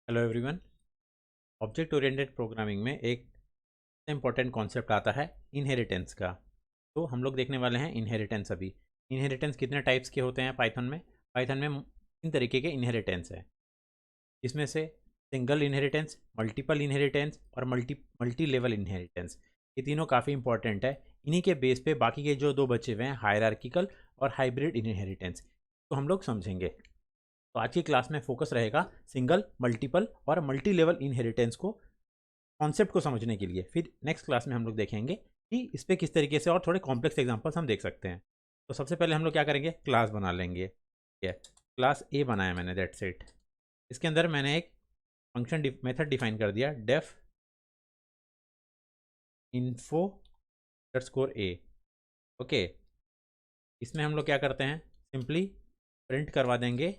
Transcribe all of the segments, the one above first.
Hello everyone. Object oriented programming में एक important concept आता है इनहेरिटेंस का। तो हम लोग देखने वाले हैं इनहेरिटेंस। अभी इनहेरिटेंस कितने टाइप्स के होते हैं पाइथन में 3 तरीके के इनहेरिटेंस है। इसमें से सिंगल इनहेरिटेंस, मल्टीपल इनहेरिटेंस और मल्टी लेवल इनहेरिटेंस, ये तीनों काफ़ी इंपॉर्टेंट है। इन्हीं के बेस पे बाकी के जो दो बचे हुए हैं, हायरार्किकल और हाइब्रिड इनहेरिटेंस, तो हम लोग समझेंगे। तो आज की क्लास में फोकस रहेगा सिंगल, मल्टीपल और मल्टी लेवल इनहेरिटेंस को, कॉन्सेप्ट को समझने के लिए। फिर नेक्स्ट क्लास में हम लोग देखेंगे कि इस पर किस तरीके से और थोड़े कॉम्प्लेक्स एग्जांपल्स हम देख सकते हैं। तो सबसे पहले हम लोग क्या करेंगे, क्लास बना लेंगे। ठीक है, क्लास ए बनाया मैंने, दैट्स इट। इसके अंदर मैंने एक फंक्शन मेथड डिफाइन कर दिया, def info underscore A. Okay, इसमें हम लोग क्या करते हैं, सिंपली प्रिंट करवा देंगे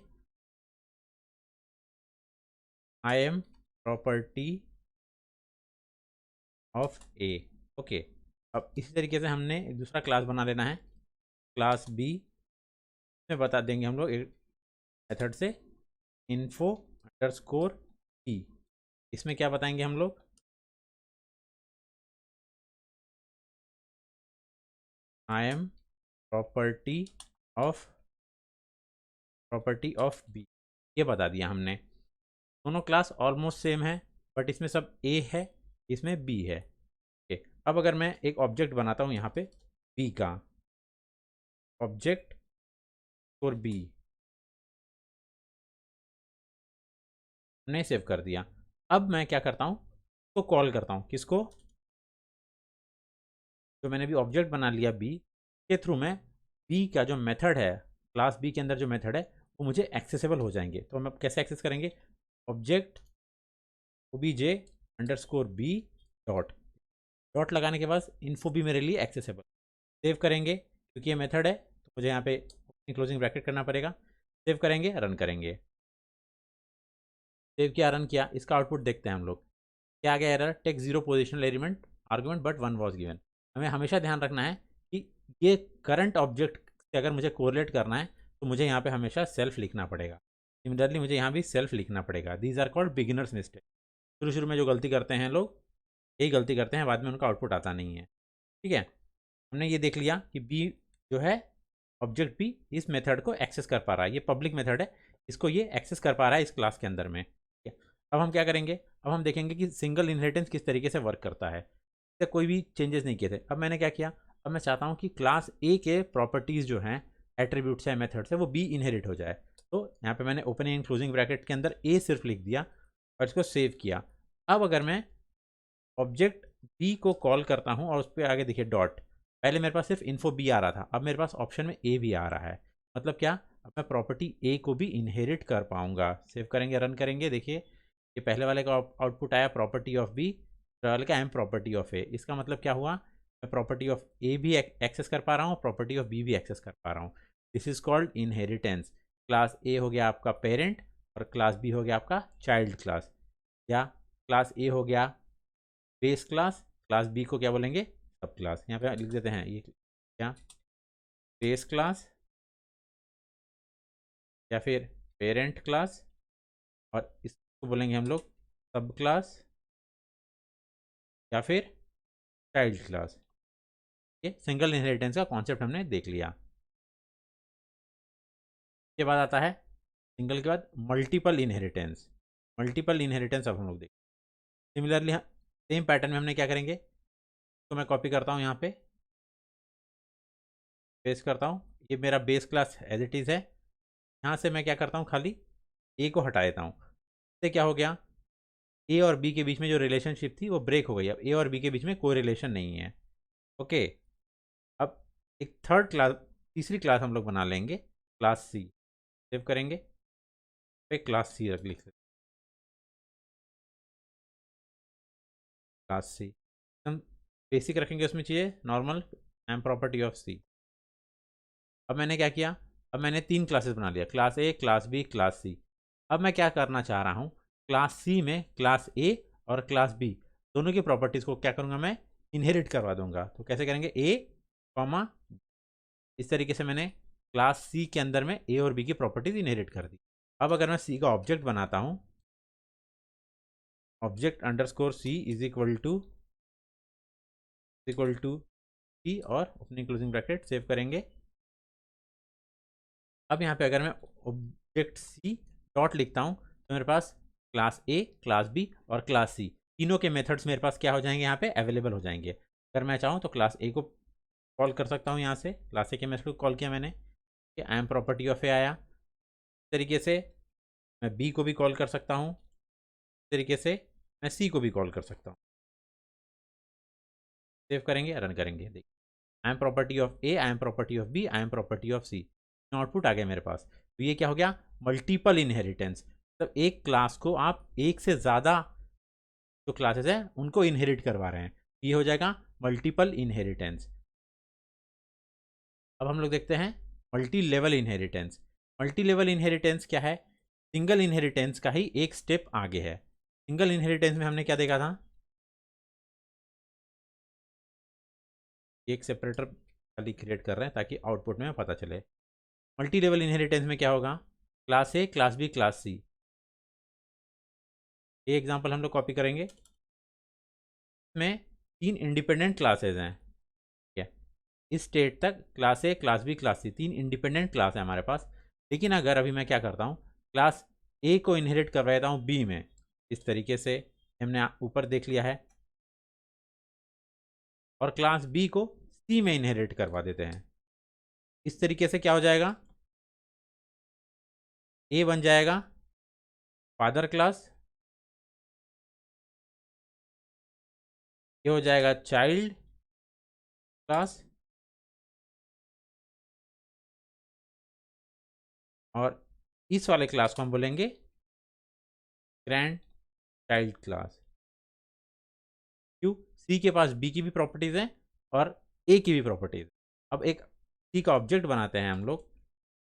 आई am property of A. Okay, अब इसी तरीके से हमने एक दूसरा क्लास बना लेना है, क्लास बी। में बता देंगे हम लोग एक मेथड से, इन्फो अंडरस्कोर पी। इसमें क्या बताएंगे हम लोग, I am property of B. ये बता दिया हमने। दोनों क्लास ऑलमोस्ट सेम है, बट इसमें सब ए है, इसमें बी है। ओके, अब अगर मैं एक ऑब्जेक्ट बनाता हूँ यहाँ पे बी का, ऑब्जेक्ट और बी हमने सेव कर दिया। अब मैं क्या करता हूँ, तो कॉल करता हूँ किसको, जो मैंने भी ऑब्जेक्ट बना लिया बी के थ्रू, मैं बी का जो मेथड है, क्लास बी के अंदर जो मेथड है, वो मुझे एक्सेसिबल हो जाएंगे। तो हम कैसे एक्सेस करेंगे, object OBJ underscore B dot, dot लगाने के बाद इन्फो भी मेरे लिए एक्सेसिबल। सेव करेंगे, क्योंकि ये मेथड है तो मुझे यहाँ पे क्लोजिंग ब्रैकेट करना पड़ेगा। सेव करेंगे, रन करेंगे। सेव किया, रन किया, इसका आउटपुट देखते हैं हम लोग। क्या आ गया error, take zero positional element argument but one was given. हमें हमेशा ध्यान रखना है कि ये करंट ऑब्जेक्ट से अगर मुझे कोरिलेट करना है तो मुझे यहाँ पे हमेशा सेल्फ लिखना पड़ेगा। सिमिलरली मुझे यहाँ भी सेल्फ लिखना पड़ेगा। These are called beginners mistake. शुरू शुरू में जो गलती करते हैं लोग, यही गलती करते हैं, बाद में उनका आउटपुट आता नहीं है। ठीक है, हमने ये देख लिया कि बी जो है, ऑब्जेक्ट बी इस मेथड को एक्सेस कर पा रहा है, ये पब्लिक मेथड है, इसको ये एक्सेस कर पा रहा है इस क्लास के अंदर में। ठीक है, अब हम क्या करेंगे, अब हम देखेंगे कि सिंगल इनहेरिटेंस किस तरीके से वर्क करता है। इससे कोई भी चेंजेस नहीं किए थे। अब मैंने क्या किया, अब मैं चाहता हूँ कि क्लास ए के प्रॉपर्टीज़ जो हैं, एट्रीब्यूट्स है, मेथड्स है, वो बी इनहेरिट हो जाए। तो यहाँ पे मैंने ओपनिंग एंड क्लोजिंग ब्रैकेट के अंदर ए सिर्फ लिख दिया और इसको सेव किया। अब अगर मैं ऑब्जेक्ट बी को कॉल करता हूँ और उस पर आगे देखिए डॉट, पहले मेरे पास सिर्फ इन्फो बी आ रहा था, अब मेरे पास ऑप्शन में ए भी आ रहा है। मतलब क्या, अब मैं प्रॉपर्टी ए को भी इनहेरिट कर पाऊंगा। सेव करेंगे, रन करेंगे, देखिए ये पहले वाले का आउटपुट आया प्रॉपर्टी ऑफ बी, वाले का एम प्रॉपर्टी ऑफ ए। इसका मतलब क्या हुआ, मैं प्रॉपर्टी ऑफ ए भी एक्सेस कर पा रहा हूँ, प्रॉपर्टी ऑफ बी भी एक्सेस कर पा रहा हूँ। This is called inheritance. Class ए हो गया आपका पेरेंट और क्लास बी हो गया आपका चाइल्ड क्लास, या क्लास ए हो गया बेस क्लास, क्लास बी को क्या बोलेंगे, सब क्लास। यहाँ पे लिख देते हैं ये क्या, बेस क्लास या फिर पेरेंट क्लास, और इसको बोलेंगे हम लोग सब क्लास या फिर चाइल्ड क्लास। ये सिंगल इनहेरिटेंस का कॉन्सेप्ट हमने देख लिया। इसके बाद आता है सिंगल के बाद मल्टीपल इनहेरिटेंस। मल्टीपल इनहेरिटेंस अब हम लोग देखें। सिमिलरली सेम पैटर्न में हमने क्या करेंगे, तो मैं कॉपी करता हूँ, यहाँ पे पेस्ट करता हूँ, ये मेरा base class as it is है। यहाँ से मैं क्या करता हूँ, खाली ए को हटा देता हूँ। इससे क्या हो गया, ए और बी के बीच में जो रिलेशनशिप थी वो ब्रेक हो गई। अब ए और बी के बीच में कोई रिलेशन नहीं है। ओके, अब एक थर्ड क्लास, तीसरी क्लास हम लोग बना लेंगे, क्लास सी। सेव करेंगे, पे क्लास सी रख लिख सकते, क्लास सी। हम बेसिक रखेंगे, उसमें चाहिए नॉर्मल एम प्रॉपर्टी ऑफ सी। अब मैंने क्या किया, अब मैंने 3 क्लासेस बना लिया, class A, class B, class C. अब मैं क्या करना चाह रहा हूँ, क्लास सी में क्लास ए और क्लास बी दोनों की प्रॉपर्टीज़ को क्या करूँगा, मैं इनहेरिट करवा दूंगा। तो कैसे करेंगे, ए कॉमा, इस तरीके से मैंने क्लास सी के अंदर में ए और बी की प्रॉपर्टीज़ इनहेरिट कर दी। अब अगर मैं सी का ऑब्जेक्ट बनाता हूँ, object underscore C is equal to C और ओपनिंग क्लोजिंग ब्रैकेट सेव करेंगे। अब यहाँ पे अगर मैं ऑब्जेक्ट सी डॉट लिखता हूँ तो मेरे पास क्लास ए, क्लास बी और क्लास सी तीनों के मेथड्स मेरे पास क्या हो जाएंगे, यहाँ पे अवेलेबल हो जाएंगे। अगर मैं चाहूँ तो क्लास ए को कॉल कर सकता हूँ, यहाँ से क्लास ए के मेथड को कॉल किया मैंने, कि आई एम प्रॉपर्टी ऑफ ए आया। इस तरीके से मैं बी को भी कॉल कर सकता हूँ, इस तरीके से मैं सी को भी कॉल कर सकता हूँ। सेव करेंगे, रन करेंगे, देखिए I am property of A, I am property of B, I am property of C, output आ गया मेरे पास। तो ये क्या हो गया, मल्टीपल इनहेरिटेंस। मतलब एक क्लास को आप एक से ज़्यादा जो क्लासेस हैं उनको इनहेरिट करवा रहे हैं, ये हो जाएगा मल्टीपल इनहेरिटेंस। अब हम लोग देखते हैं multi level inheritance. Multi level inheritance क्या है, सिंगल इनहेरिटेंस का ही एक स्टेप आगे है। सिंगल इनहेरिटेंस में हमने क्या देखा था, एक सेपरेटर खाली क्रिएट कर रहे हैं ताकि आउटपुट में पता चले। मल्टी लेवल इनहेरिटेंस में क्या होगा, class A, class B, class C. ये एग्जांपल हम लोग कॉपी करेंगे। इसमें 3 इंडिपेंडेंट क्लासेज हैं, ठीक है, इस स्टेट तक class A, class B, class C 3 independent class है हमारे पास। लेकिन अगर अभी मैं क्या करता हूँ, क्लास ए को इनहेरिट कर देता हूँ बी में, इस तरीके से हमने ऊपर देख लिया है, और क्लास बी को सी में इनहेरिट करवा देते हैं। इस तरीके से क्या हो जाएगा, ए बन जाएगा फादर क्लास, ये हो जाएगा चाइल्ड क्लास, और इस वाले क्लास को हम बोलेंगे ग्रैंड चाइल्ड क्लास। क्यों, सी के पास बी की भी प्रॉपर्टीज़ हैं और ए की भी प्रॉपर्टीज़। अब एक सी का ऑब्जेक्ट बनाते हैं हम लोग,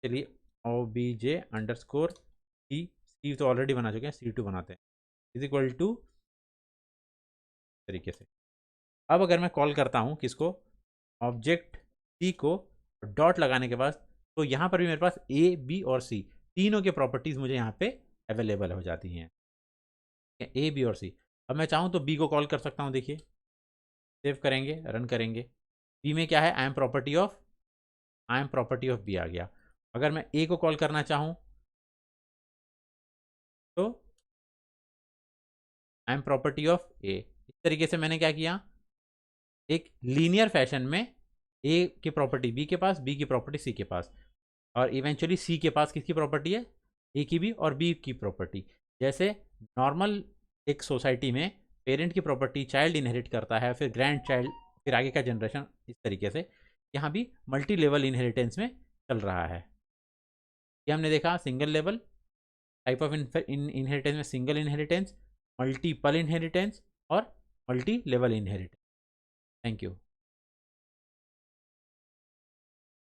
चलिए O B J underscore C, C तो ऑलरेडी बना चुके हैं, C2 बनाते हैं, इज इक्वल टू तरीके से। अब अगर मैं कॉल करता हूँ किसको, ऑब्जेक्ट सी को, डॉट लगाने के बाद, तो यहाँ पर भी मेरे पास ए, बी और सी तीनों के प्रॉपर्टीज़ मुझे यहाँ पे अवेलेबल हो जाती हैं, ए, बी और सी। अब मैं चाहूँ तो बी को कॉल कर सकता हूँ, देखिए सेव करेंगे, रन करेंगे। बी में क्या है, I am property of B आ गया। अगर मैं ए को कॉल करना चाहूँ तो I am property of A. इस तरीके से मैंने क्या किया, एक लीनियर फैशन में ए की प्रॉपर्टी बी के पास, बी की प्रॉपर्टी सी के पास, और इवेंचुअली सी के पास किसकी प्रॉपर्टी है, ए की भी और बी की प्रॉपर्टी। जैसे नॉर्मल एक सोसाइटी में पेरेंट की प्रॉपर्टी चाइल्ड इनहेरिट करता है, फिर ग्रैंड चाइल्ड, फिर आगे का जनरेशन, इस तरीके से यहाँ भी मल्टी लेवल इनहेरिटेंस में चल रहा है। ये हमने देखा single level type of inheritance में, सिंगल इनहेरिटेंस, मल्टीपल इनहेरिटेंस और multi level inheritance. Thank you.